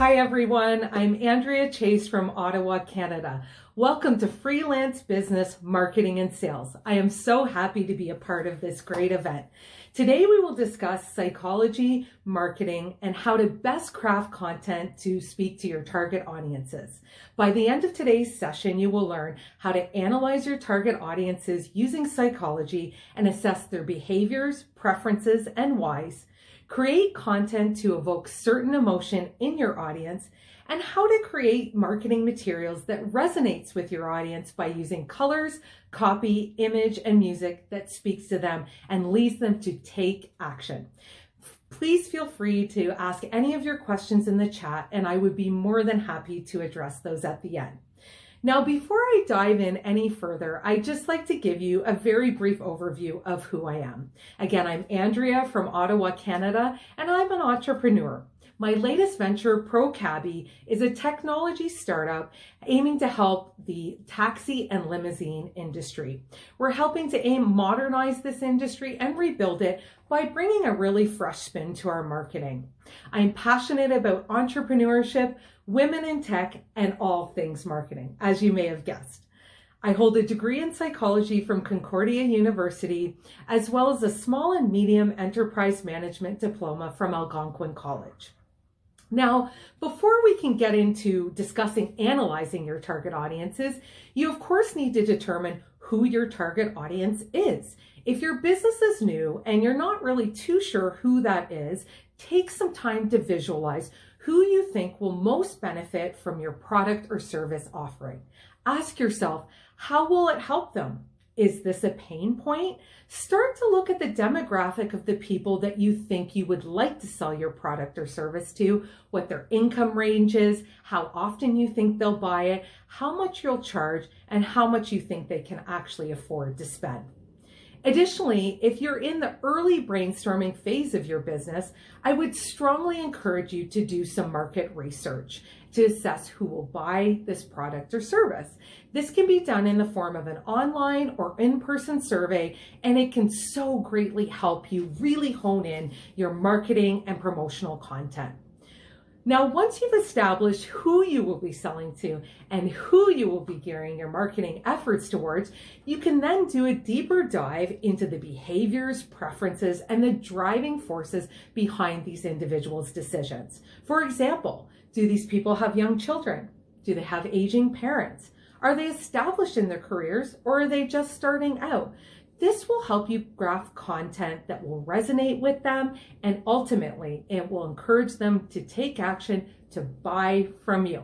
Hi everyone, I'm Andrea Chase from Ottawa, Canada. Welcome to Freelance Business Marketing and Sales. I am so happy to be a part of this great event. Today we will discuss psychology, marketing, and how to best craft content to speak to your target audiences. By the end of today's session, you will learn how to analyze your target audiences using psychology and assess their behaviors, preferences, and whys, create content to evoke certain emotion in your audience, and how to create marketing materials that resonates with your audience by using colors, copy, image, and music that speaks to them and leads them to take action. Please feel free to ask any of your questions in the chat, and I would be more than happy to address those at the end. Now, before I dive in any further, I'd just like to give you a very brief overview of who I am. Again, I'm Andrea from Ottawa, Canada, and I'm an entrepreneur. My latest venture, ProCabby, is a technology startup aiming to help the taxi and limousine industry. We're helping to modernize this industry and rebuild it by bringing a really fresh spin to our marketing. I'm passionate about entrepreneurship, women in tech, and all things marketing, as you may have guessed. I hold a degree in psychology from Concordia University, as well as a small and medium enterprise management diploma from Algonquin College. Now, before we can get into discussing analyzing your target audiences, you of course need to determine who your target audience is. If your business is new and you're not really too sure who that is, take some time to visualize who you think will most benefit from your product or service offering. Ask yourself, how will it help them? Is this a pain point? Start to look at the demographic of the people that you think you would like to sell your product or service to, what their income range is, how often you think they'll buy it, how much you'll charge, and how much you think they can actually afford to spend. Additionally, if you're in the early brainstorming phase of your business, I would strongly encourage you to do some market research to assess who will buy this product or service. This can be done in the form of an online or in-person survey, and it can so greatly help you really hone in your marketing and promotional content. Now, once you've established who you will be selling to and who you will be gearing your marketing efforts towards, you can then do a deeper dive into the behaviors, preferences, and the driving forces behind these individuals' decisions. For example, do these people have young children? Do they have aging parents? Are they established in their careers, or are they just starting out? This will help you craft content that will resonate with them, and ultimately it will encourage them to take action to buy from you.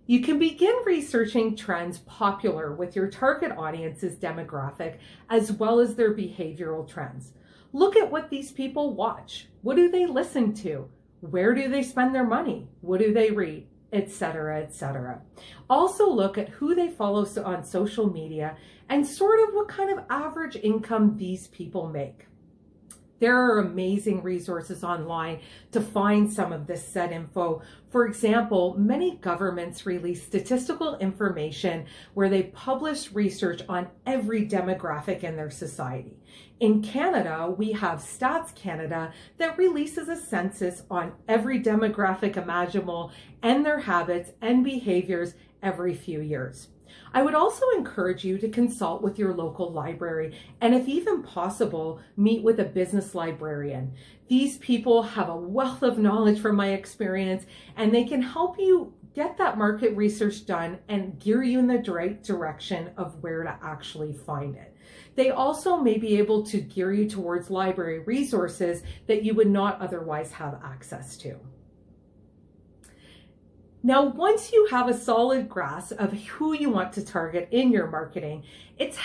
You can begin researching trends popular with your target audience's demographic as well as their behavioral trends. Look at what these people watch. What do they listen to? Where do they spend their money? What do they read? Etc., etc. Also look at who they follow on social media and sort of what kind of average income these people make. There are amazing resources online to find some of this said info. For example, many governments release statistical information where they publish research on every demographic in their society. In Canada, we have Stats Canada that releases a census on every demographic imaginable and their habits and behaviors every few years. I would also encourage you to consult with your local library and, if even possible, meet with a business librarian. These people have a wealth of knowledge from my experience, and they can help you get that market research done and gear you in the right direction of where to actually find it. They also may be able to gear you towards library resources that you would not otherwise have access to. Now, once you have a solid grasp of who you want to target in your marketing, it's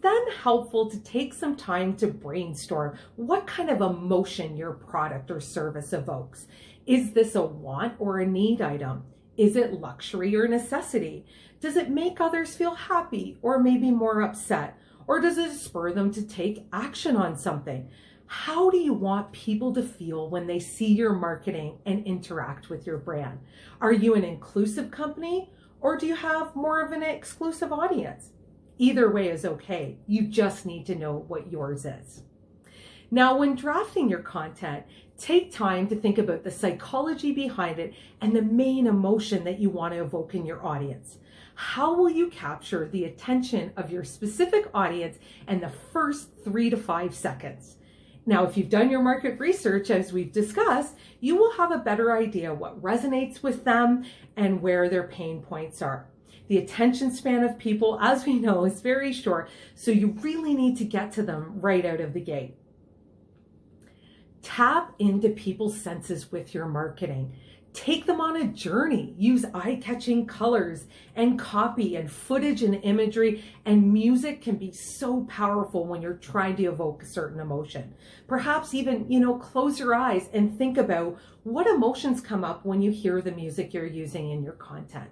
then helpful to take some time to brainstorm what kind of emotion your product or service evokes. Is this a want or a need item? Is it luxury or necessity? Does it make others feel happy or maybe more upset? Or does it spur them to take action on something? How do you want people to feel when they see your marketing and interact with your brand? Are you an inclusive company, or do you have more of an exclusive audience? Either way is okay. You just need to know what yours is. Now, when drafting your content, take time to think about the psychology behind it and the main emotion that you want to evoke in your audience. How will you capture the attention of your specific audience in the first 3 to 5 seconds? Now, if you've done your market research, as we've discussed, you will have a better idea what resonates with them and where their pain points are. The attention span of people, as we know, is very short, so you really need to get to them right out of the gate. Tap into people's senses with your marketing. Take them on a journey. Use eye-catching colors and copy and footage and imagery, and music can be so powerful when you're trying to evoke a certain emotion. Perhaps even, close your eyes and think about what emotions come up when you hear the music you're using in your content.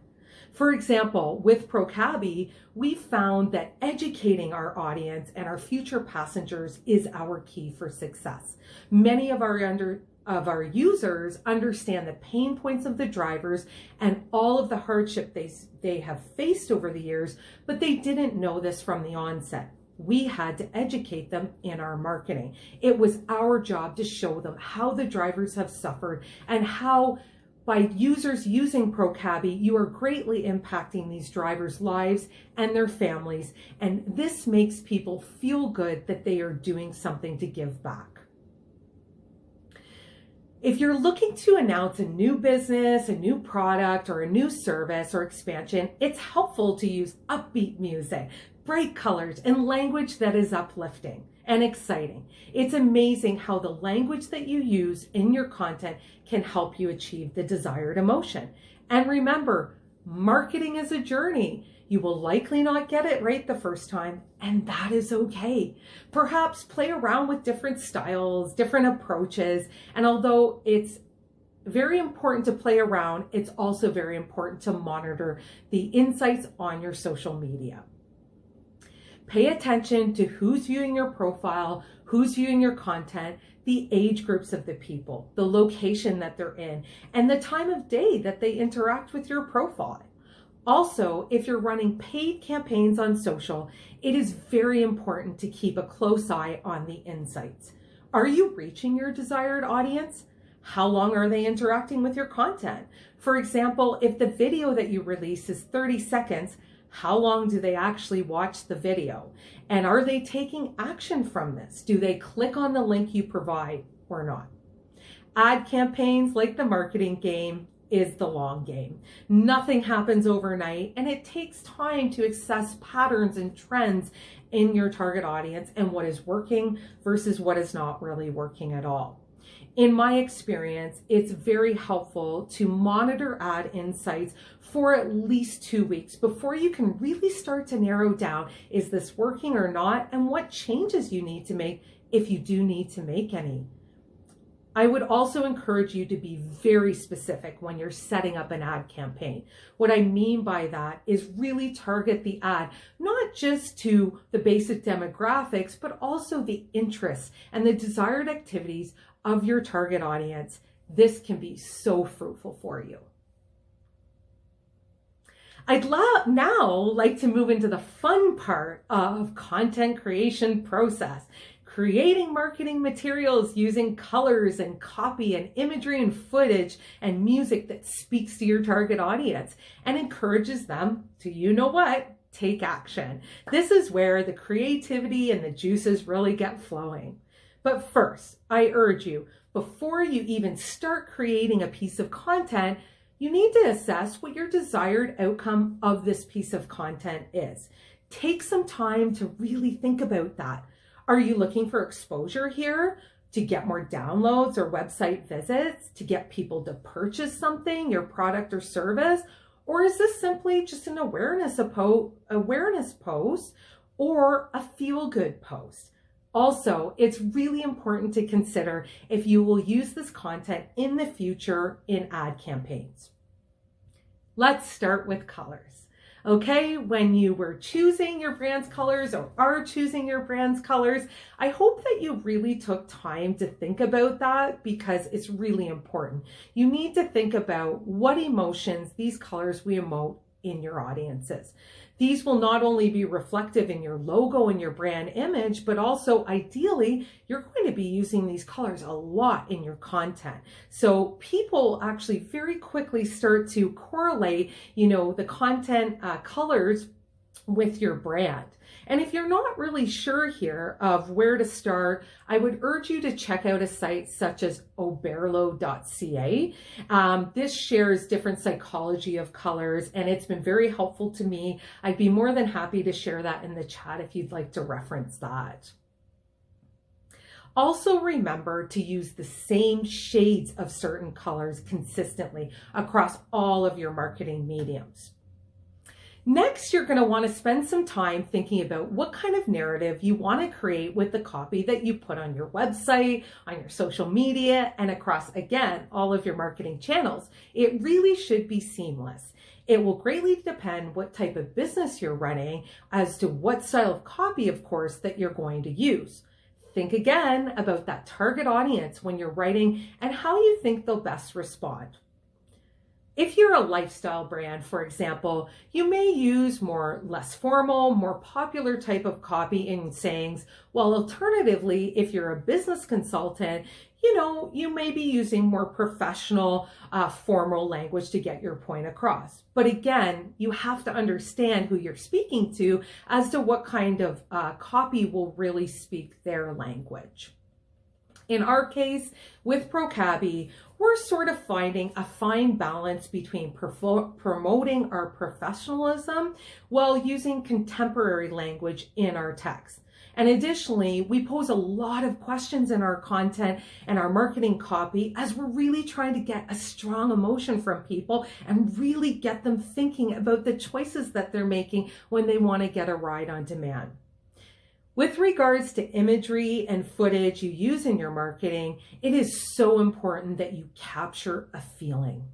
For example, with ProCabby, we found that educating our audience and our future passengers is our key for success. Many of our users understand the pain points of the drivers and all of the hardship they have faced over the years, but they didn't know this from the onset. We had to educate them in our marketing. It was our job to show them how the drivers have suffered and how by users using ProCabby, you are greatly impacting these drivers' lives and their families, and this makes people feel good that they are doing something to give back. If you're looking to announce a new business, a new product, or a new service or expansion, it's helpful to use upbeat music, bright colors, and language that is uplifting and exciting. It's amazing how the language that you use in your content can help you achieve the desired emotion. And remember, marketing is a journey. You will likely not get it right the first time, and that is okay. Perhaps play around with different styles, different approaches, and although it's very important to play around, it's also very important to monitor the insights on your social media. Pay attention to who's viewing your profile, who's viewing your content, the age groups of the people, the location that they're in, and the time of day that they interact with your profile. Also, if you're running paid campaigns on social, it is very important to keep a close eye on the insights. Are you reaching your desired audience? How long are they interacting with your content? For example, if the video that you release is 30 seconds, how long do they actually watch the video? And are they taking action from this? Do they click on the link you provide or not? Ad campaigns, like the marketing game, is the long game. Nothing happens overnight, and it takes time to assess patterns and trends in your target audience and what is working versus what is not really working at all. In my experience, it's very helpful to monitor ad insights for at least 2 weeks before you can really start to narrow down, is this working or not, and what changes you need to make if you do need to make any. I would also encourage you to be very specific when you're setting up an ad campaign. What I mean by that is really target the ad, not just to the basic demographics, but also the interests and the desired activities of your target audience. This can be so fruitful for you. I'd now like to move into the fun part of content creation process. Creating marketing materials using colors and copy and imagery and footage and music that speaks to your target audience and encourages them to, take action. This is where the creativity and the juices really get flowing. But first, I urge you, before you even start creating a piece of content, you need to assess what your desired outcome of this piece of content is. Take some time to really think about that. Are you looking for exposure here to get more downloads or website visits, to get people to purchase something, your product or service? Or is this simply just an awareness post or a feel-good post? Also, it's really important to consider if you will use this content in the future in ad campaigns. Let's start with colors. Okay, when you were choosing your brand's colors or are choosing your brand's colors, I hope that you really took time to think about that because it's really important. You need to think about what emotions these colors will emote in your audiences. These will not only be reflective in your logo and your brand image, but also ideally, you're going to be using these colors a lot in your content. So people actually very quickly start to correlate, the content colors with your brand. And if you're not really sure here of where to start, I would urge you to check out a site such as oberlo.ca. This shares different psychology of colors, and it's been very helpful to me. I'd be more than happy to share that in the chat if you'd like to reference that. Also remember to use the same shades of certain colors consistently across all of your marketing mediums. Next, you're going to want to spend some time thinking about what kind of narrative you want to create with the copy that you put on your website, on your social media, and across, again, all of your marketing channels. It really should be seamless. It will greatly depend what type of business you're running as to what style of copy, of course, that you're going to use. Think again about that target audience when you're writing and how you think they'll best respond. If you're a lifestyle brand, for example, you may use less formal, more popular type of copy and sayings, while alternatively, if you're a business consultant, you may be using more professional, formal language to get your point across. But again, you have to understand who you're speaking to as to what kind of copy will really speak their language. In our case, with ProCabby, we're sort of finding a fine balance between promoting our professionalism while using contemporary language in our text. And additionally, we pose a lot of questions in our content and our marketing copy as we're really trying to get a strong emotion from people and really get them thinking about the choices that they're making when they want to get a ride on demand. With regards to imagery and footage you use in your marketing, it is so important that you capture a feeling.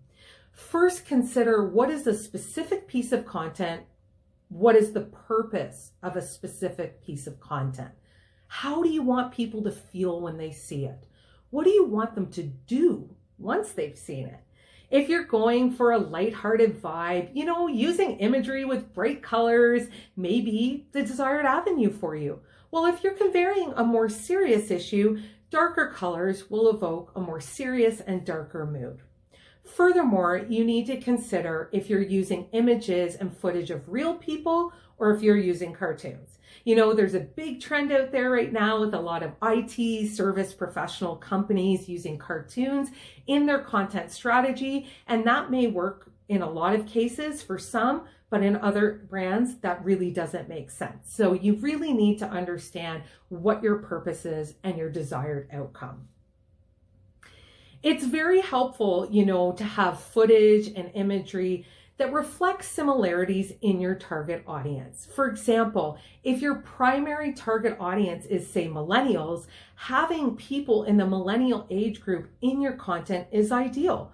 First, consider what is a specific piece of content. What is the purpose of a specific piece of content? How do you want people to feel when they see it? What do you want them to do once they've seen it? If you're going for a lighthearted vibe, using imagery with bright colors may be the desired avenue for you. Well, if you're conveying a more serious issue, darker colors will evoke a more serious and darker mood. Furthermore, you need to consider if you're using images and footage of real people or if you're using cartoons. There's a big trend out there right now with a lot of IT service professional companies using cartoons in their content strategy, and that may work in a lot of cases for some, but in other brands, that really doesn't make sense. So you really need to understand what your purpose is and your desired outcome. It's very helpful, to have footage and imagery that reflects similarities in your target audience. For example, if your primary target audience is, say, millennials, having people in the millennial age group in your content is ideal.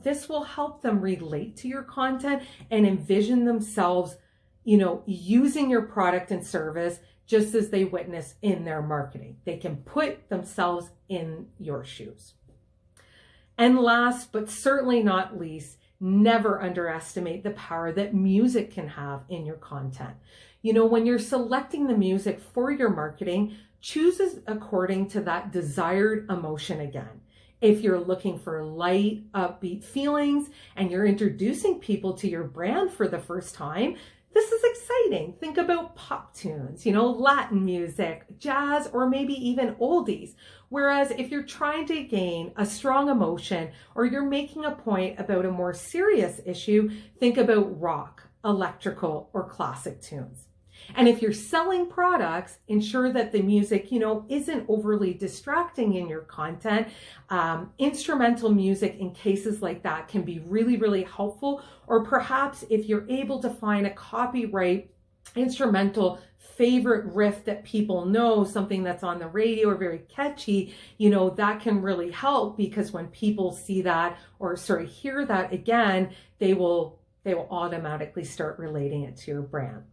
This will help them relate to your content and envision themselves, using your product and service just as they witness in their marketing. They can put themselves in your shoes. And last, but certainly not least, never underestimate the power that music can have in your content. When you're selecting the music for your marketing, choose according to that desired emotion again. If you're looking for light, upbeat feelings and you're introducing people to your brand for the first time, this is exciting. Think about pop tunes, Latin music, jazz, or maybe even oldies. Whereas if you're trying to gain a strong emotion or you're making a point about a more serious issue, think about rock, electrical, or classic tunes. And if you're selling products, ensure that the music, isn't overly distracting in your content. Instrumental music in cases like that can be really, really helpful. Or perhaps if you're able to find a copyright instrumental favorite riff that people know, something that's on the radio or very catchy, that can really help, because when people see that or hear that again, they will automatically start relating it to your brand.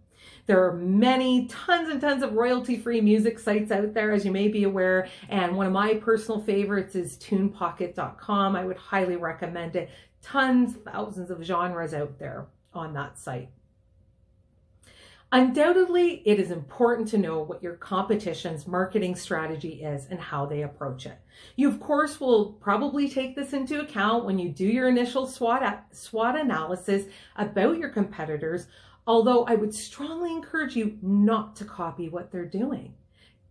There are tons and tons of royalty-free music sites out there, as you may be aware, and one of my personal favorites is tunepocket.com. I would highly recommend it. Thousands of genres out there on that site. Undoubtedly, it is important to know what your competition's marketing strategy is and how they approach it. You, of course, will probably take this into account when you do your initial SWOT analysis about your competitors, although I would strongly encourage you not to copy what they're doing.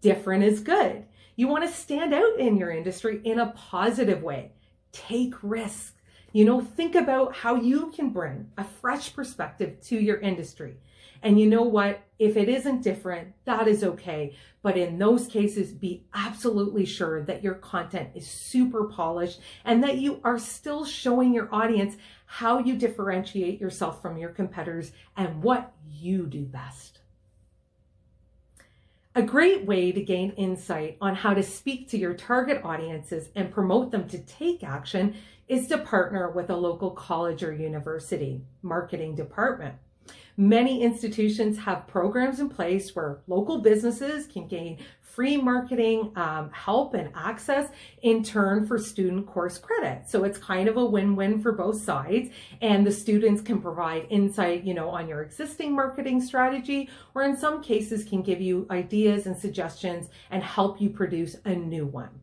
Different is good. You want to stand out in your industry in a positive way. Take risks. Think about how you can bring a fresh perspective to your industry. And you know what? If it isn't different, that is okay. But in those cases, be absolutely sure that your content is super polished and that you are still showing your audience how you differentiate yourself from your competitors and what you do best. A great way to gain insight on how to speak to your target audiences and promote them to take action is to partner with a local college or university marketing department. Many institutions have programs in place where local businesses can gain free marketing help and access in turn for student course credit. So it's kind of a win-win for both sides, and the students can provide insight, on your existing marketing strategy, or in some cases can give you ideas and suggestions and help you produce a new one.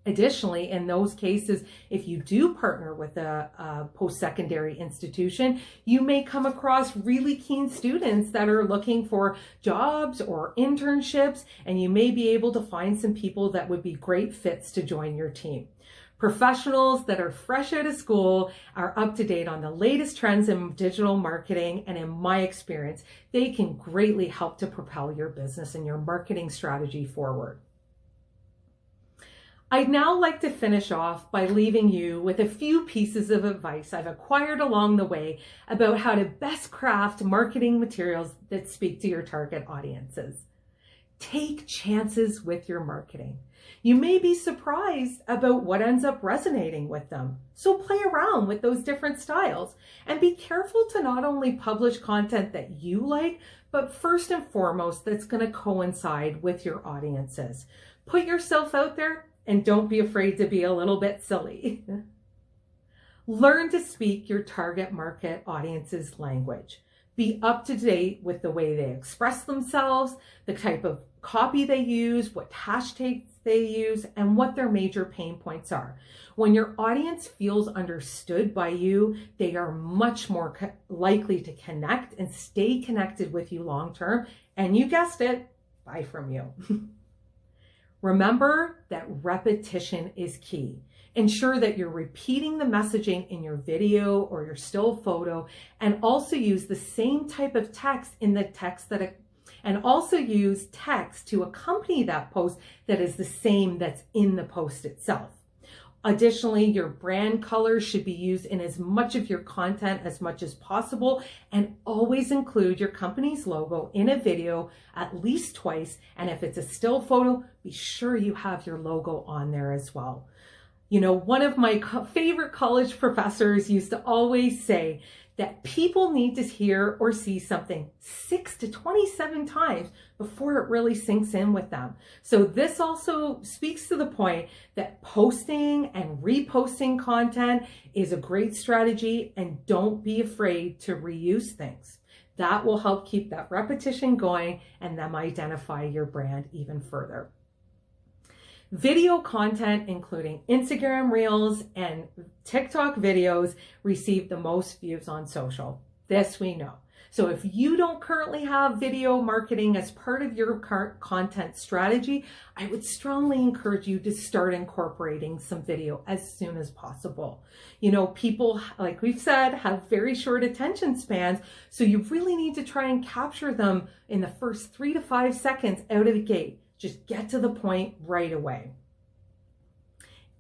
Additionally, in those cases, if you do partner with a post-secondary institution, you may come across really keen students that are looking for jobs or internships, and you may be able to find some people that would be great fits to join your team. Professionals that are fresh out of school are up to date on the latest trends in digital marketing, and in my experience, they can greatly help to propel your business and your marketing strategy forward. I'd now like to finish off by leaving you with a few pieces of advice I've acquired along the way about how to best craft marketing materials that speak to your target audiences. Take chances with your marketing. You may be surprised about what ends up resonating with them. So play around with those different styles and be careful to not only publish content that you like, but first and foremost, that's going to coincide with your audiences. Put yourself out there. And don't be afraid to be a little bit silly. Learn to speak your target market audience's language. Be up to date with the way they express themselves, the type of copy they use, what hashtags they use, and what their major pain points are. When your audience feels understood by you, they are much more likely to connect and stay connected with you long term. And you guessed it, buy from you. Remember that repetition is key. Ensure that you're repeating the messaging in your video or your still photo, and also use the same type of text in the text and also use text to accompany that post that is the same that's in the post itself. Additionally, your brand colors should be used in as much of your content as much as possible, and always include your company's logo in a video at least twice. And if it's a still photo, be sure you have your logo on there as well. One of my favorite college professors used to always say that people need to hear or see something 6 to 27 times before it really sinks in with them. So this also speaks to the point that posting and reposting content is a great strategy, and don't be afraid to reuse things. That will help keep that repetition going and them identify your brand even further. Video content, including Instagram Reels and TikTok videos, receive the most views on social. This we know. So if you don't currently have video marketing as part of your current content strategy, I would strongly encourage you to start incorporating some video as soon as possible. People, like we've said, have very short attention spans, so you really need to try and capture them in the first 3 to 5 seconds out of the gate. Just get to the point right away.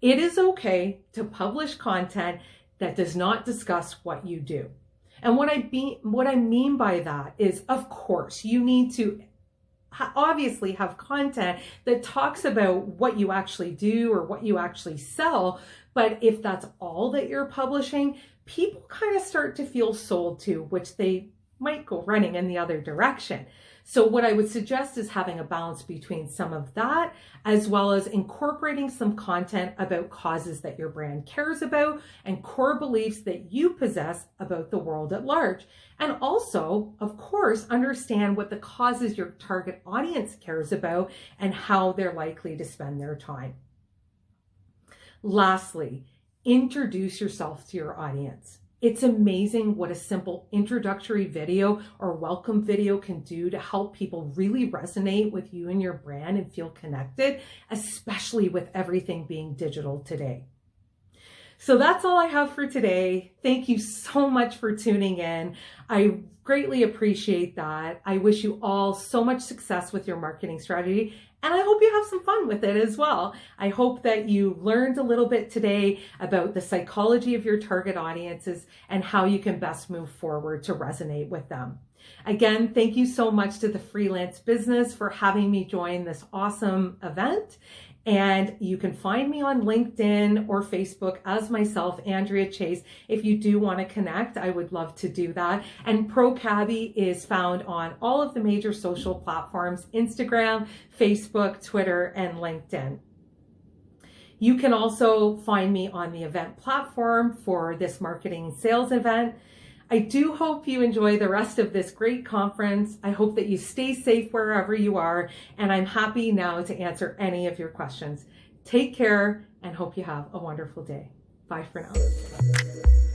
It is okay to publish content that does not discuss what you do. And what I mean by that is, of course, you need to obviously have content that talks about what you actually do or what you actually sell. But if that's all that you're publishing, people kind of start to feel sold to, which they might go running in the other direction. So what I would suggest is having a balance between some of that, as well as incorporating some content about causes that your brand cares about and core beliefs that you possess about the world at large. And also, of course, understand what the causes your target audience cares about and how they're likely to spend their time. Lastly, introduce yourself to your audience. It's amazing what a simple introductory video or welcome video can do to help people really resonate with you and your brand and feel connected, especially with everything being digital today. So that's all I have for today. Thank you so much for tuning in. I greatly appreciate that. I wish you all so much success with your marketing strategy, and I hope you have some fun with it as well. I hope that you learned a little bit today about the psychology of your target audiences and how you can best move forward to resonate with them. Again, thank you so much to the Freelance Business for having me join this awesome event. And you can find me on LinkedIn or Facebook as myself, Andrea Chase. If you do want to connect, I would love to do that. And ProCabby is found on all of the major social platforms, Instagram, Facebook, Twitter, and LinkedIn. You can also find me on the event platform for this marketing and sales event. I do hope you enjoy the rest of this great conference. I hope that you stay safe wherever you are, and I'm happy now to answer any of your questions. Take care and hope you have a wonderful day. Bye for now.